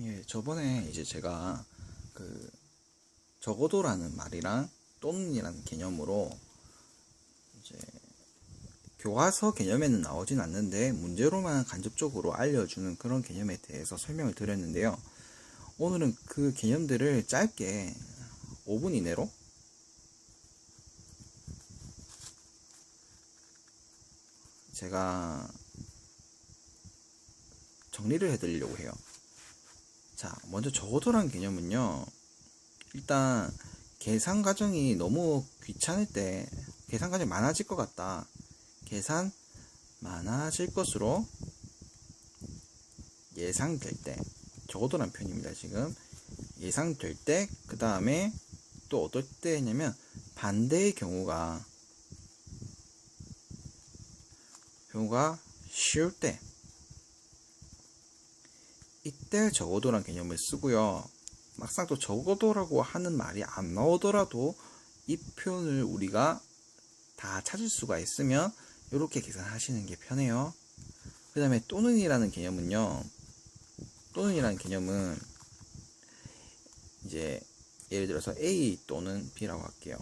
예, 저번에 이제 제가 그 적어도라는 말이랑 또는이라는 개념으로 이제 교과서 개념에는 나오진 않는데 문제로만 간접적으로 알려주는 그런 개념에 대해서 설명을 드렸는데요. 오늘은 그 개념들을 짧게 5분 이내로 제가 정리를 해드리려고 해요. 자, 먼저 적어도라는 개념은요, 일단 계산 과정이 너무 귀찮을 때, 계산 과정이 많아질 것 같다, 계산 많아질 것으로 예상될 때, 적어도란 표현입니다. 지금 예상될 때, 그 다음에 또 어떨 때냐면 반대의 경우가 쉬울 때, 이때 적어도란 개념을 쓰고요. 막상 또 적어도라고 하는 말이 안 나오더라도 이 표현을 우리가 다 찾을 수가 있으면 이렇게 계산하시는 게 편해요. 그 다음에 또는이라는 개념은요, 또는이라는 개념은 이제 예를 들어서 A 또는 B라고 할게요.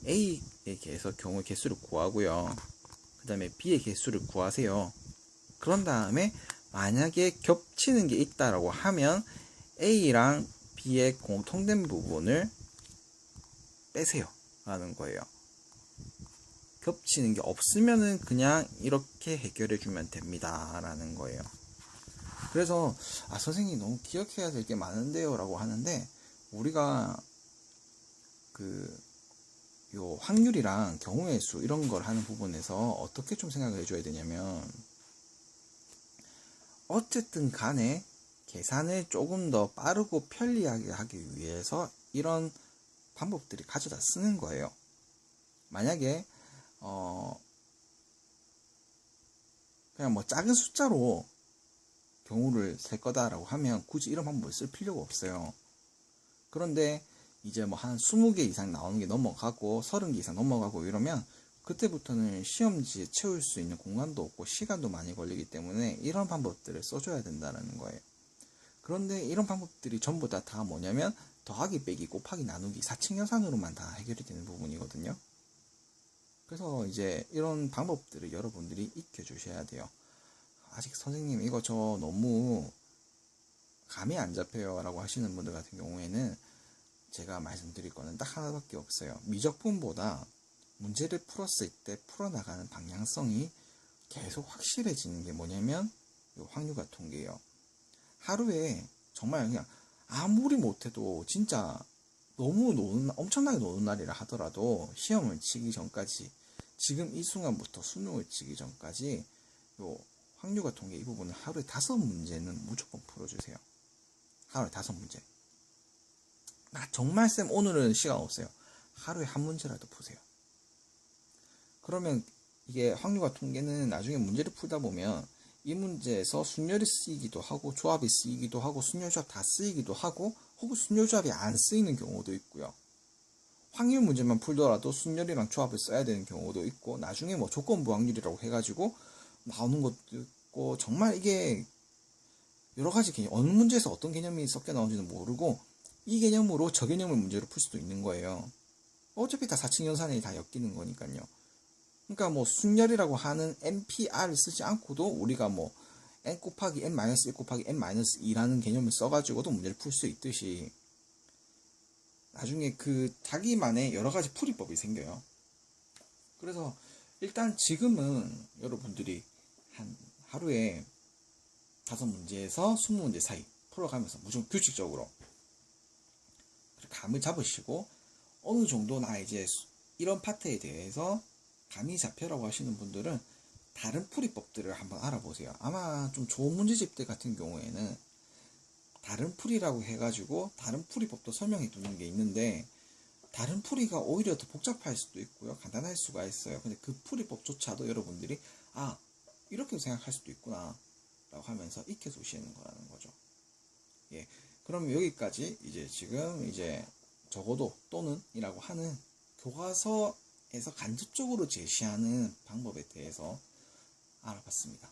A의 경우의 개수를 구하고요, 그 다음에 B의 개수를 구하세요. 그런 다음에 만약에 겹치는 게 있다라고 하면 A랑 B의 공통된 부분을 빼세요 라는 거예요. 겹치는 게 없으면은 그냥 이렇게 해결해 주면 됩니다 라는 거예요. 그래서 선생님 너무 기억해야 될 게 많은데요 라고 하는데, 우리가 요 확률이랑 경우의 수 이런 걸 하는 부분에서 어떻게 좀 생각을 해줘야 되냐면, 어쨌든 간에 계산을 조금 더 빠르고 편리하게 하기 위해서 이런 방법들이 가져다 쓰는 거예요. 만약에 그냥 뭐 작은 숫자로 경우를 셀 거다라고 하면 굳이 이런 방법을 쓸 필요가 없어요. 그런데 이제 뭐 한 20개 이상 나오는 게 넘어가고 30개 이상 넘어가고 이러면 그때부터는 시험지에 채울 수 있는 공간도 없고 시간도 많이 걸리기 때문에 이런 방법들을 써줘야 된다는 거예요. 그런데 이런 방법들이 전부 다 뭐냐면 더하기 빼기 곱하기 나누기 사칙연산으로만 다 해결이 되는 부분이거든요. 그래서 이제 이런 방법들을 여러분들이 익혀주셔야 돼요. 아직 선생님 이거 저 너무 감이 안 잡혀요 라고 하시는 분들 같은 경우에는 제가 말씀드릴 거는 딱 하나밖에 없어요. 미적분보다 문제를 풀었을 때 풀어나가는 방향성이 계속 확실해지는 게 뭐냐면 요 확률과 통계예요. 하루에 정말 그냥 아무리 못해도 진짜 너무 엄청나게 노는 날이라 하더라도 시험을 치기 전까지, 지금 이 순간부터 수능을 치기 전까지 요 확률과 통계 이 부분을 하루에 5문제는 무조건 풀어주세요. 하루에 5문제. 정말 쌤 오늘은 시간 없어요. 하루에 1문제라도 푸세요. 그러면 이게 확률과 통계는 나중에 문제를 풀다 보면 이 문제에서 순열이 쓰이기도 하고 조합이 쓰이기도 하고 순열조합 다 쓰이기도 하고 혹은 순열조합이 안 쓰이는 경우도 있고요. 확률 문제만 풀더라도 순열이랑 조합을 써야 되는 경우도 있고, 나중에 뭐 조건부 확률이라고 해가지고 나오는 것도 있고, 정말 이게 여러가지 개념, 어느 문제에서 어떤 개념이 섞여 나오는지는 모르고 이 개념으로 저 개념을 문제로 풀 수도 있는 거예요. 어차피 다 사칙연산이 다 엮이는 거니까요. 그러니까 뭐 순열이라고 하는 NPR을 쓰지 않고도 우리가 뭐 n 곱하기 n-1 곱하기 n-2라는 개념을 써가지고도 문제를 풀 수 있듯이 나중에 자기만의 여러 가지 풀이법이 생겨요. 그래서 일단 지금은 여러분들이 한 하루에 5문제에서 20문제 사이 풀어가면서 무조건 규칙적으로 감을 잡으시고, 어느 정도 나 이제 이런 파트에 대해서 감이 잡혀라고 하시는 분들은 다른 풀이법들을 한번 알아보세요. 아마 좀 좋은 문제집들 같은 경우에는 다른 풀이라고 해가지고 다른 풀이법도 설명해 두는 게 있는데, 다른 풀이가 오히려 더 복잡할 수도 있고요, 간단할 수가 있어요. 근데 그 풀이법조차도 여러분들이 이렇게 생각할 수도 있구나 라고 하면서 익혀 두시는 거라는 거죠. 예, 그럼 여기까지 이제 지금 이제 적어도 또는 이라고 하는 교과서에서 간접적으로 제시하는 방법에 대해서 알아봤습니다.